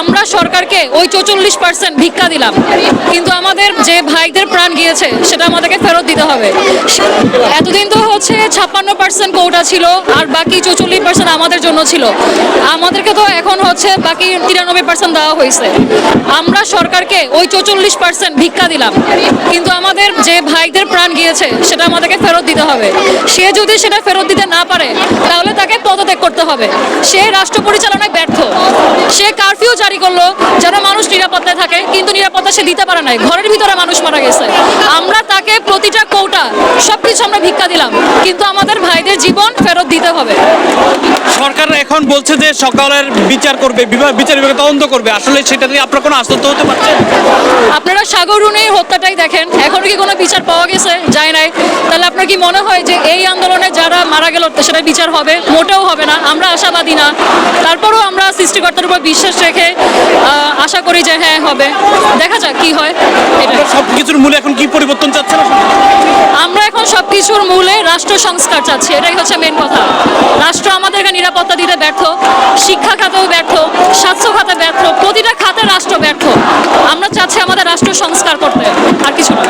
আমরা সরকারকে ওই 44% ভিক্ষা দিলাম, কিন্তু আমাদের যে ভাইদের প্রাণ গিয়েছে সেটা আমাদেরকে ফেরত দিতে হবে। এতদিন তো হচ্ছে 56% কোটা ছিল আর বাকি 44% আমাদের জন্য ছিল। আমাদেরকে তো এখন হচ্ছে বাকি 93% দেওয়া হয়েছে। আমরা সরকারকে ওই 44% ভিক্ষা দিলাম, কিন্তু আমাদের যে ভাইদের প্রাণ গিয়েছে সেটা আমাদেরকে ফেরত দিতে হবে। সে যদি সেটা ফেরত দিতে না পারে তাহলে তাকে পদত্যাগ করতে হবে। সে রাষ্ট্র পরিচালনায় ব্যর্থ। সে কারফিউ জারি করলো যেন মানুষ নিরাপত্তায় থাকে, কিন্তু নিরাপত্তা সে দিতে পারে নাই। ঘরের ভিতরে মানুষ মারা গেছে। আমরা তাকে প্রতিটা কোটা সবকিছু আমরা ভিক্ষা দিলাম, কিন্তু আমাদের ভাইদের জীবন ফেরত দিতে হবে। সরকার এখন বলছে যে সকালের বিচার করবে, বিচার বিভাগে তদন্ত করবে, আসলে সেটা নিয়ে আপনার কোনো আশ্বস্ত হতে পারছেন? আপনারা সাগররুনির হত্যাটাই দেখেন, এখনো কি কোনো বিচার পাওয়া গেছে? যায় নাই। তাহলে আপনার কি মনে হয় যে এই আন্দোলনে যারা মারা গেল সেটা বিচার হবে? মোটেও হবে না। আমরা আশাবাদী না। তারপরেও আমরা সৃষ্টিকর্তার উপর বিশ্বাস রেখে আশা করি যে হ্যাঁ হবে। দেখা যাক কি হয়। এটা সবকিছুর মূলে এখন কি পরিবর্তন চাচ্ছেন? আমরা এখন সবকিছুর মূলে রাষ্ট্র সংস্কার চাচ্ছি। এটাই হচ্ছে মেন কথা। রাষ্ট্র আমাদেরকে নিরাপত্তা দিতে ব্যর্থ, শিক্ষা খাতেও ব্যর্থ, স্বাস্থ্য খাতে ব্যর্থ, প্রতিটা খাতে রাষ্ট্র ব্যর্থ। আমরা চাচ্ছি আমাদের রাষ্ট্র সংস্কার করতে, আর কিছু না।